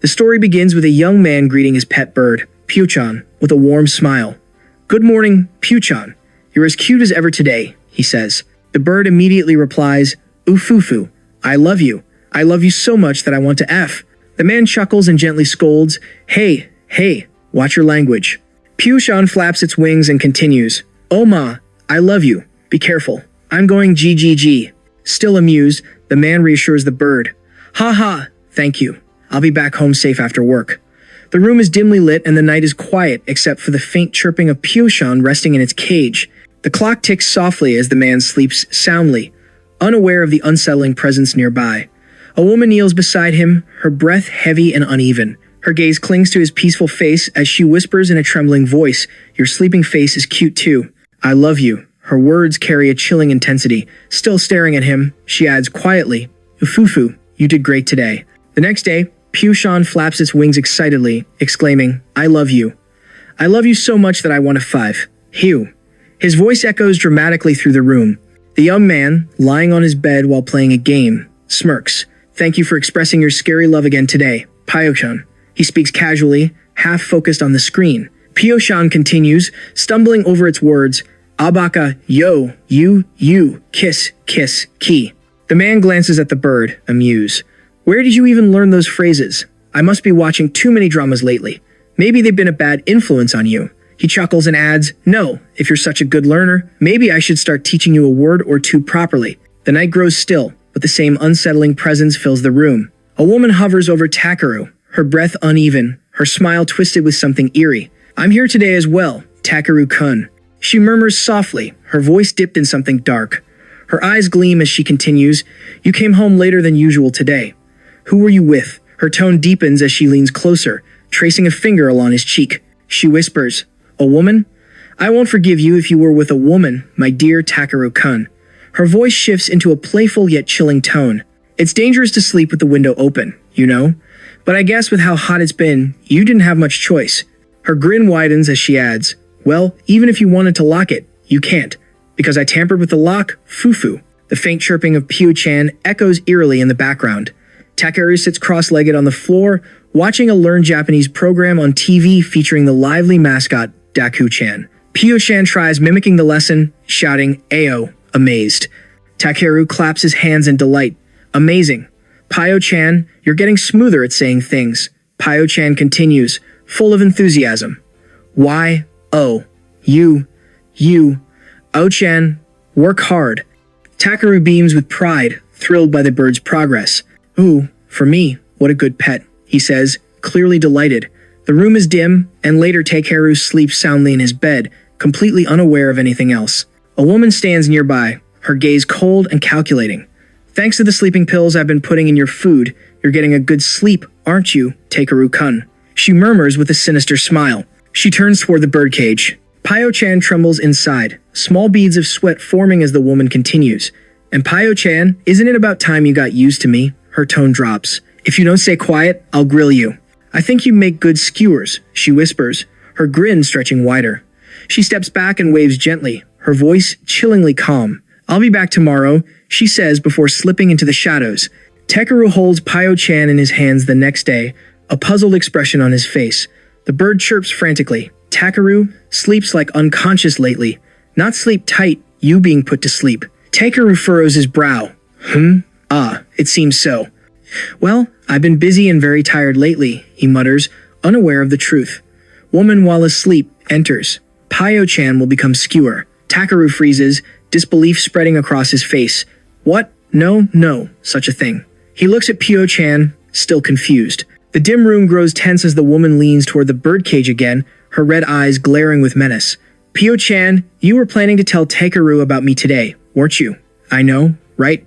The story begins with a young man greeting his pet bird, Pyo-chan, with a warm smile. "Good morning, Pyo-chan. You're as cute as ever today," he says. The bird immediately replies, "Ufufu, I love you. I love you so much that I want to F." The man chuckles and gently scolds, "Hey, hey, watch your language." Pyo-chan flaps its wings and continues, "Oh ma, I love you. Be careful. I'm going GGG." Still amused, the man reassures the bird, "Ha ha, thank you. I'll be back home safe after work." The room is dimly lit and the night is quiet except for the faint chirping of Pyo-chan resting in its cage. The clock ticks softly as the man sleeps soundly, unaware of the unsettling presence nearby. A woman kneels beside him, her breath heavy and uneven. Her gaze clings to his peaceful face as she whispers in a trembling voice, "Your sleeping face is cute too. I love you." Her words carry a chilling intensity. Still staring at him, she adds quietly, "Ufufu, you did great today." The next day, Pyo-chan flaps its wings excitedly, exclaiming, "I love you. I love you so much that I want to 5. Hugh." His voice echoes dramatically through the room. The young man, lying on his bed while playing a game, smirks. "Thank you for expressing your scary love again today, Pyo-chan." He speaks casually, half focused on the screen. Pyo-chan continues, stumbling over its words, "Abaka, yo, you, kiss, kiss, ki." The man glances at the bird, amused. "Where did you even learn those phrases? I must be watching too many dramas lately. Maybe they've been a bad influence on you." He chuckles and adds, "No, if you're such a good learner, maybe I should start teaching you a word or two properly." The night grows still, but the same unsettling presence fills the room. A woman hovers over Takeru, her breath uneven, her smile twisted with something eerie. "I'm here today as well, Takeru-kun." She murmurs softly, her voice dipped in something dark. Her eyes gleam as she continues, "You came home later than usual today. Who were you with?" Her tone deepens as she leans closer, tracing a finger along his cheek. She whispers, "A woman? I won't forgive you if you were with a woman, my dear Takeru-kun." Her voice shifts into a playful yet chilling tone. "It's dangerous to sleep with the window open, you know? But I guess with how hot it's been, you didn't have much choice." Her grin widens as she adds, "Well, even if you wanted to lock it, you can't. Because I tampered with the lock, fufu." The faint chirping of Pyo-chan echoes eerily in the background. Takeru sits cross-legged on the floor, watching a learned Japanese program on TV featuring the lively mascot, Daku-chan. Pyo-chan tries mimicking the lesson, shouting, "Ayo," amazed. Takeru claps his hands in delight. "Amazing. Pyo-chan, you're getting smoother at saying things." Pyo-chan continues, full of enthusiasm. "Why, oh, you, Oh-chan, work hard." Takeru beams with pride, thrilled by the bird's progress. "Ooh, for me, what a good pet," he says, clearly delighted. The room is dim, and later Takeru sleeps soundly in his bed, completely unaware of anything else. A woman stands nearby, her gaze cold and calculating. "Thanks to the sleeping pills I've been putting in your food, you're getting a good sleep, aren't you, Takeru-kun?" She murmurs with a sinister smile. She turns toward the birdcage. Pyo-chan trembles inside, small beads of sweat forming as the woman continues. "And Pyo-chan, isn't it about time you got used to me?" Her tone drops. "If you don't stay quiet, I'll grill you." "I think you make good skewers," she whispers, her grin stretching wider. She steps back and waves gently, her voice chillingly calm. "I'll be back tomorrow," she says before slipping into the shadows. Takeru holds Pyo-chan in his hands the next day, a puzzled expression on his face. The bird chirps frantically. "Takeru sleeps like unconscious lately. Not sleep tight, you being put to sleep." Takeru furrows his brow. It seems so." "Well, I've been busy and very tired lately," he mutters, unaware of the truth. Woman while asleep enters. Pyo-chan will become skewer. Takeru freezes, disbelief spreading across his face. "What? No, such a thing." He looks at Pyo-chan, still confused. The dim room grows tense as the woman leans toward the birdcage again, her red eyes glaring with menace. "Pyo-chan, you were planning to tell Takeru about me today, weren't you? I know, right?"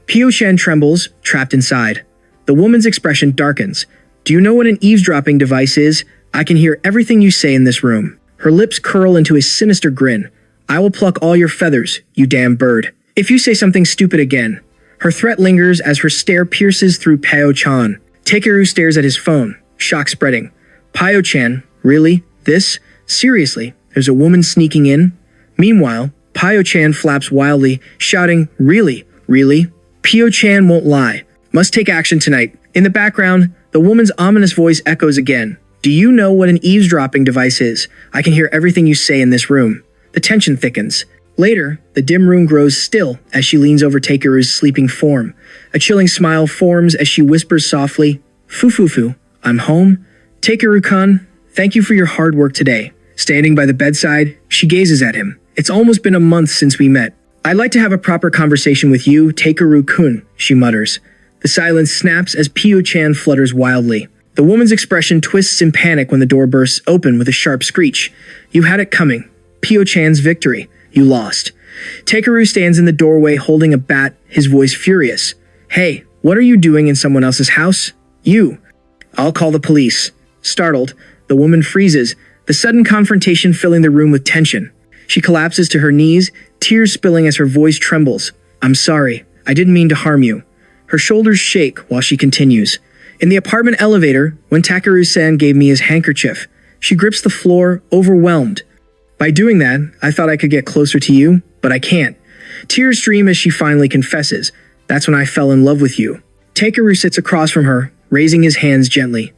Pyo-chan trembles, trapped inside. The woman's expression darkens. "Do you know what an eavesdropping device is? I can hear everything you say in this room." Her lips curl into a sinister grin. "I will pluck all your feathers, you damn bird. If you say something stupid again." Her threat lingers as her stare pierces through Pyo-chan. Takeru stares at his phone, shock spreading. "Pyo-chan, really? This? Seriously, there's a woman sneaking in?" Meanwhile, Pyo-chan flaps wildly, shouting, "Really? Really?" Pyo-chan won't lie. "Must take action tonight." In the background, The woman's ominous voice echoes again. Do you know what an eavesdropping device is? I can hear everything you say in this room. The tension thickens. Later, the dim room grows still as she leans over Takeru's sleeping form. A chilling smile forms as she whispers softly, Fufufu, I'm home. Takeru-kun, thank you for your hard work today. Standing by the bedside, she gazes at him. It's almost been a month since we met. I'd like to have a proper conversation with you, Takeru-kun, she mutters. The silence snaps as Pio-chan flutters wildly. The woman's expression twists in panic when the door bursts open with a sharp screech. You had it coming. Pio-chan's victory. You lost. Takeru stands in the doorway holding a bat, his voice furious. Hey, what are you doing in someone else's house? You. I'll call the police. Startled, the woman freezes, the sudden confrontation filling the room with tension. She collapses to her knees, tears spilling as her voice trembles. I'm sorry. I didn't mean to harm you. Her shoulders shake while she continues. In the apartment elevator, when Takeru-san gave me his handkerchief, she grips the floor, overwhelmed. By doing that, I thought I could get closer to you, but I can't. Tears stream as she finally confesses. That's when I fell in love with you. Takeru sits across from her, raising his hands gently.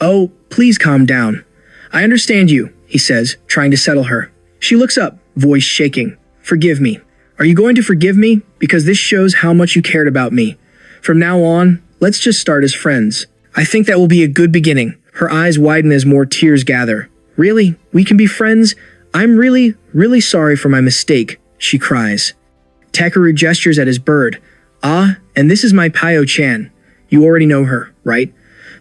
Oh, please calm down. I understand you, he says, trying to settle her. She looks up, voice shaking. Forgive me. Are you going to forgive me? Because this shows how much you cared about me. From now on, let's just start as friends. I think that will be a good beginning. Her eyes widen as more tears gather. Really? We can be friends? I'm really sorry for my mistake, she cries. Takeru gestures at his bird. Ah, and this is my Pio-chan. You already know her, right?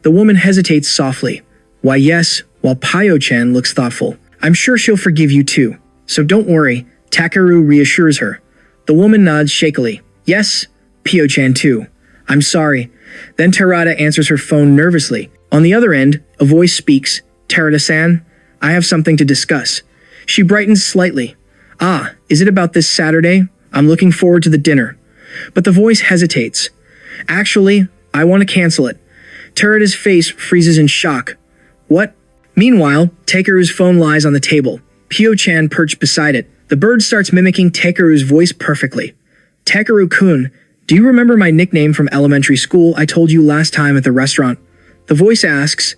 The woman hesitates softly. Why yes, while Pio-chan looks thoughtful. I'm sure she'll forgive you too. So don't worry, Takeru reassures her. The woman nods shakily. Yes, Pio-chan too. I'm sorry. Then Terada answers her phone nervously. On the other end, a voice speaks. Terada-san, I have something to discuss. She brightens slightly. Ah, is it about this Saturday? I'm looking forward to the dinner. But the voice hesitates. Actually, I want to cancel it. Terada's face freezes in shock. What? Meanwhile, Takeru's phone lies on the table. Pio-chan perched beside it. The bird starts mimicking Takeru's voice perfectly. Takeru-kun, do you remember my nickname from elementary school I told you last time at the restaurant? The voice asks.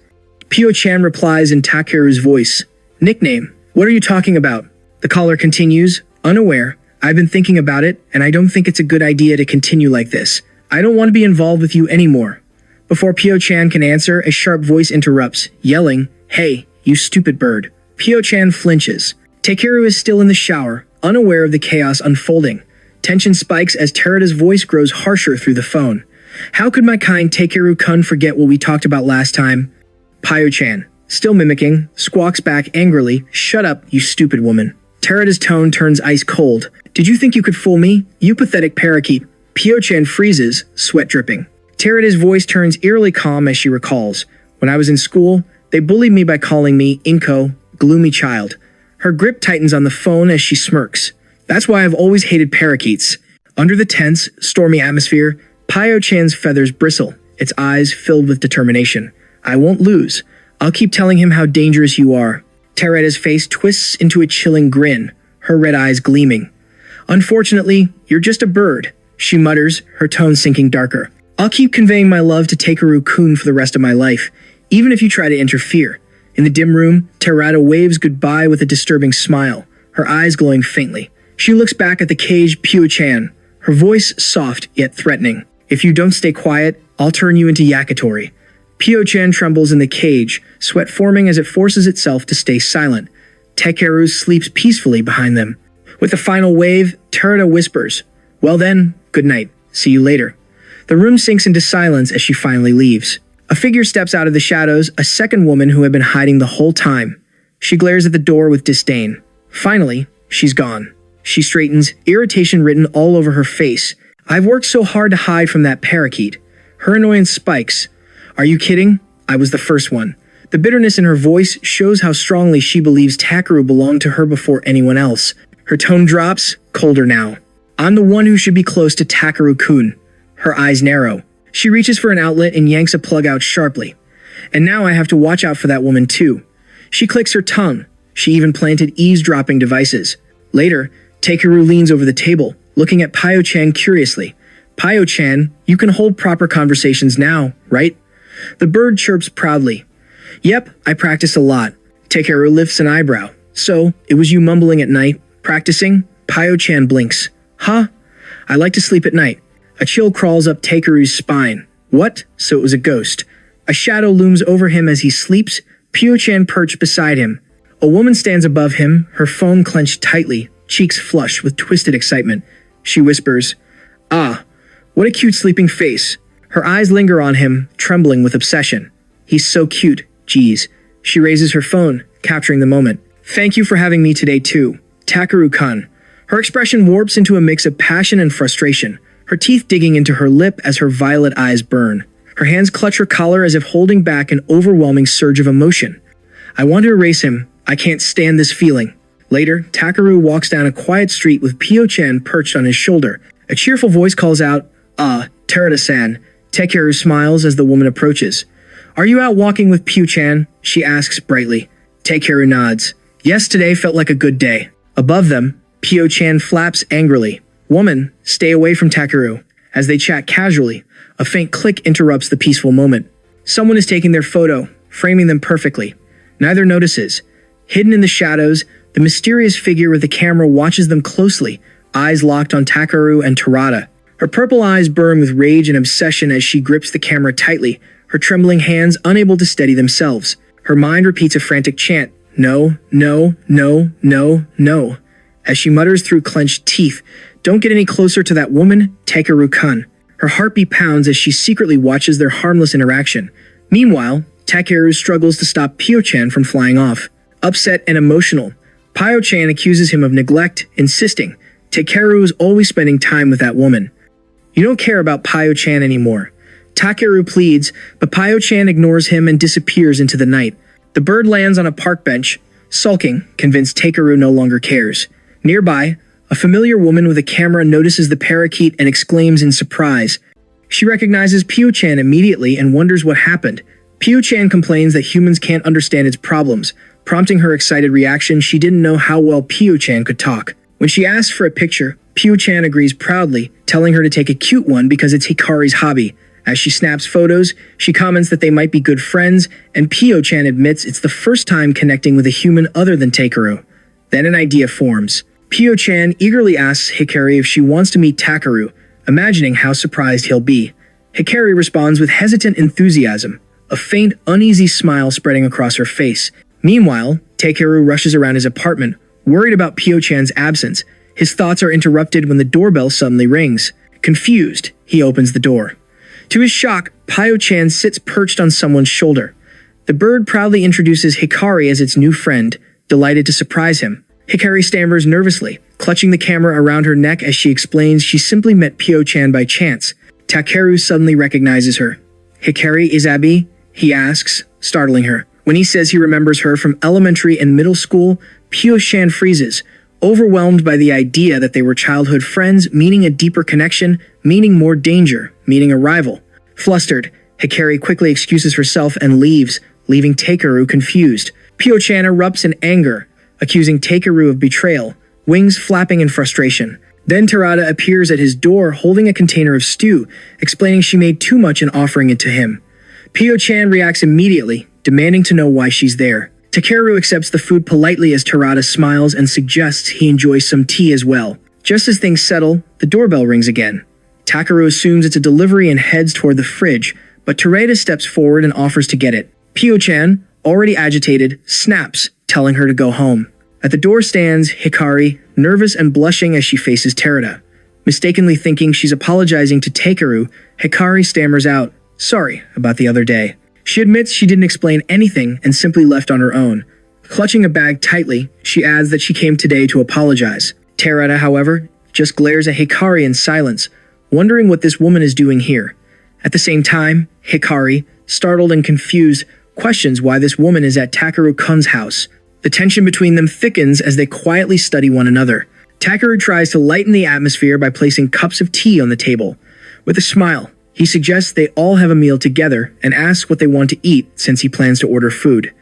Pio-chan replies in Takeru's voice. Nickname? What are you talking about? The caller continues, unaware. I've been thinking about it, and I don't think it's a good idea to continue like this. I don't want to be involved with you anymore. Before Pio-chan can answer, a sharp voice interrupts, yelling, Hey, you stupid bird. Pio-chan flinches. Takeru is still in the shower, unaware of the chaos unfolding. Tension spikes as Terada's voice grows harsher through the phone. How could my kind Takeru-kun forget what we talked about last time? Pio-chan, still mimicking, squawks back angrily, Shut up, you stupid woman. Terada's tone turns ice cold. Did you think you could fool me? You pathetic parakeet. Pio-chan freezes, sweat dripping. Terada's voice turns eerily calm as she recalls. When I was in school, they bullied me by calling me Inko, gloomy child. Her grip tightens on the phone as she smirks. That's why I've always hated parakeets. Under the tense, stormy atmosphere, Pio-chan's feathers bristle, its eyes filled with determination. I won't lose. I'll keep telling him how dangerous you are. Terada's face twists into a chilling grin, her red eyes gleaming. Unfortunately, you're just a bird, she mutters, her tone sinking darker. I'll keep conveying my love to Takeru-kun for the rest of my life, even if you try to interfere. In the dim room, Terada waves goodbye with a disturbing smile, her eyes glowing faintly. She looks back at the caged Pio-chan, her voice soft yet threatening. If you don't stay quiet, I'll turn you into yakitori. Pio-chan trembles in the cage, sweat forming as it forces itself to stay silent. Takeru sleeps peacefully behind them. With a final wave, Terada whispers, Well then, good night. See you later. The room sinks into silence as she finally leaves. A figure steps out of the shadows, a second woman who had been hiding the whole time. She glares at the door with disdain. Finally, she's gone. She straightens, irritation written all over her face. I've worked so hard to hide from that parakeet. Her annoyance spikes. Are you kidding? I was the first one. The bitterness in her voice shows how strongly she believes Takeru belonged to her before anyone else. Her tone drops, colder now. I'm the one who should be close to Takeru-kun. Her eyes narrow. She reaches for an outlet and yanks a plug out sharply. And now I have to watch out for that woman too. She clicks her tongue. She even planted eavesdropping devices. Later, Takeru leans over the table, looking at Pio-chan curiously. Pio-chan, you can hold proper conversations now, right? The bird chirps proudly. Yep, I practice a lot. Takeru lifts an eyebrow. So, it was you mumbling at night, practicing? Pio-chan blinks. Huh? I like to sleep at night. A chill crawls up Takeru's spine. What? So it was a ghost. A shadow looms over him as he sleeps, Pio-chan perched beside him. A woman stands above him, her phone clenched tightly, cheeks flushed with twisted excitement. She whispers, "Ah, what a cute sleeping face." Her eyes linger on him, trembling with obsession. He's so cute, geez. She raises her phone, capturing the moment. Thank you for having me today too, Takeru-kun. Her expression warps into a mix of passion and frustration, her teeth digging into her lip as her violet eyes burn. Her hands clutch her collar as if holding back an overwhelming surge of emotion. I want to erase him. I can't stand this feeling. Later, Takeru walks down a quiet street with Pio-chan perched on his shoulder. A cheerful voice calls out, Terada-san. Takeru smiles as the woman approaches. Are you out walking with Pio-chan? She asks brightly. Takeru nods. Yes, today felt like a good day. Above them, Pio-chan flaps angrily. Woman, stay away from Takeru. As they chat casually, a faint click interrupts the peaceful moment. Someone is taking their photo, framing them perfectly. Neither notices. Hidden in the shadows, the mysterious figure with the camera watches them closely, eyes locked on Takeru and Terada. Her purple eyes burn with rage and obsession as she grips the camera tightly, her trembling hands unable to steady themselves. Her mind repeats a frantic chant, no, no, no, no, no. As she mutters through clenched teeth, don't get any closer to that woman, Takeru-kun. Her heartbeat pounds as she secretly watches their harmless interaction. Meanwhile, Takeru struggles to stop Pio-chan from flying off. Upset and emotional, Pio-chan accuses him of neglect, insisting, Takeru is always spending time with that woman. You don't care about Pio-chan anymore. Takeru pleads, but Pio-chan ignores him and disappears into the night. The bird lands on a park bench, sulking, convinced Takeru no longer cares. Nearby, a familiar woman with a camera notices the parakeet and exclaims in surprise. She recognizes Pio-chan immediately and wonders what happened. Pio-chan complains that humans can't understand its problems, prompting her excited reaction. She didn't know how well Pio-chan could talk. When she asks for a picture, Pio-chan agrees proudly, telling her to take a cute one because it's Hikari's hobby. As she snaps photos, she comments that they might be good friends, and Pio-chan admits it's the first time connecting with a human other than Takeru. Then an idea forms. Pio-chan eagerly asks Hikari if she wants to meet Takeru, imagining how surprised he'll be. Hikari responds with hesitant enthusiasm, a faint, uneasy smile spreading across her face. Meanwhile, Takeru rushes around his apartment, worried about Pio-chan's absence. His thoughts are interrupted when the doorbell suddenly rings. Confused, he opens the door. To his shock, Pio-chan sits perched on someone's shoulder. The bird proudly introduces Hikari as its new friend, delighted to surprise him. Hikari stammers nervously, clutching the camera around her neck as she explains she simply met Pio-chan by chance. Takeru suddenly recognizes her. Hikari is Abi? He asks, startling her. When he says he remembers her from elementary and middle school, Pio-chan freezes, overwhelmed by the idea that they were childhood friends, meaning a deeper connection, meaning more danger, meaning a rival. Flustered, Hikari quickly excuses herself and leaves, leaving Takeru confused. Pio-chan erupts in anger, accusing Takeru of betrayal, wings flapping in frustration. Then Terada appears at his door holding a container of stew, explaining she made too much in offering it to him. Pio-chan reacts immediately, demanding to know why she's there. Takeru accepts the food politely as Terada smiles and suggests he enjoys some tea as well. Just as things settle, the doorbell rings again. Takeru assumes it's a delivery and heads toward the fridge, but Terada steps forward and offers to get it. Pio-chan, already agitated, snaps, telling her to go home. At the door stands Hikari, nervous and blushing as she faces Terada. Mistakenly thinking she's apologizing to Takeru, Hikari stammers out, sorry about the other day. She admits she didn't explain anything and simply left on her own. Clutching a bag tightly, she adds that she came today to apologize. Terada, however, just glares at Hikari in silence, wondering what this woman is doing here. At the same time, Hikari, startled and confused, questions why this woman is at Takeru-kun's house. The tension between them thickens as they quietly study one another. Takeru tries to lighten the atmosphere by placing cups of tea on the table. With a smile, he suggests they all have a meal together and asks what they want to eat since he plans to order food.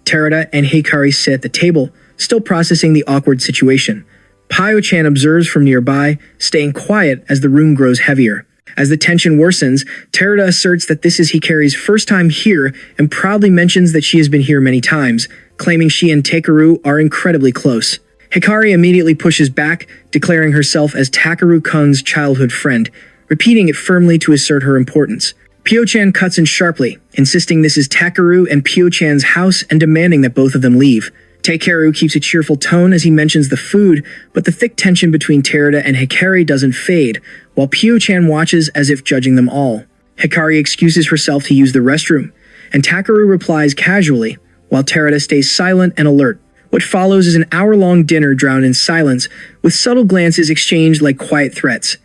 Terada and Hikari sit at the table, still processing the awkward situation. Pio-chan observes from nearby, staying quiet as the room grows heavier. As the tension worsens, Terada asserts that this is Hikari's first time here and proudly mentions that she has been here many times, claiming she and Takeru are incredibly close. Hikari immediately pushes back, declaring herself as Takeru-kun's childhood friend, repeating it firmly to assert her importance. Pio-chan cuts in sharply, insisting this is Takeru and Pio-chan's house and demanding that both of them leave. Takeru keeps a cheerful tone as he mentions the food, but the thick tension between Terada and Hikari doesn't fade, while Pio-chan watches as if judging them all. Hikari excuses herself to use the restroom, and Takeru replies casually, while Terada stays silent and alert. What follows is an hour-long dinner drowned in silence, with subtle glances exchanged like quiet threats.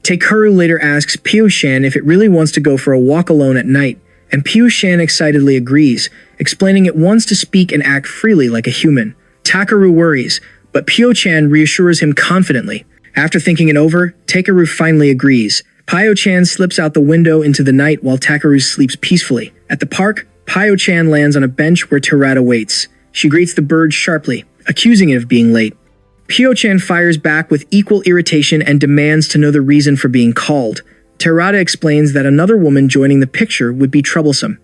Takeru later asks Pio-chan if it really wants to go for a walk alone at night, and Pio-chan excitedly agrees, explaining it wants to speak and act freely like a human. Takeru worries, but Pio-chan reassures him confidently. After thinking it over, Takeru finally agrees. Pio-chan slips out the window into the night while Takeru sleeps peacefully. At the park, Pio-chan lands on a bench where Terada waits. She greets the bird sharply, accusing it of being late. Pio-chan fires back with equal irritation and demands to know the reason for being called. Terada explains that another woman joining the picture would be troublesome.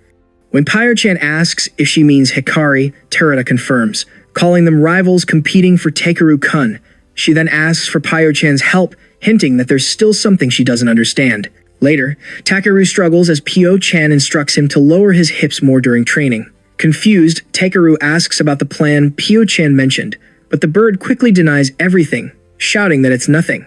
When Pio-chan asks if she means Hikari, Terada confirms, calling them rivals competing for Takeru-kun. She then asks for Pio-chan's help, hinting that there's still something she doesn't understand. Later, Takeru struggles as Pio-chan instructs him to lower his hips more during training. Confused, Takeru asks about the plan Pio-chan mentioned, but the bird quickly denies everything, shouting that it's nothing.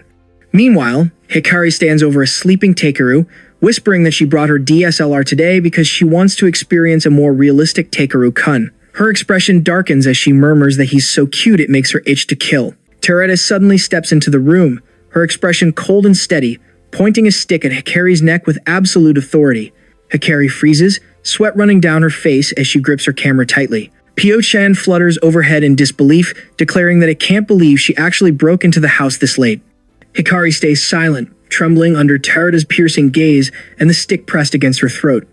Meanwhile, Hikari stands over a sleeping Takeru, whispering that she brought her DSLR today because she wants to experience a more realistic Takeru-kun. Her expression darkens as she murmurs that he's so cute it makes her itch to kill. Terada suddenly steps into the room, her expression cold and steady, pointing a stick at Hikari's neck with absolute authority. Hikari freezes, sweat running down her face as she grips her camera tightly. Pio-chan flutters overhead in disbelief, declaring that it can't believe she actually broke into the house this late. Hikari stays silent, trembling under Terada's piercing gaze and the stick pressed against her throat.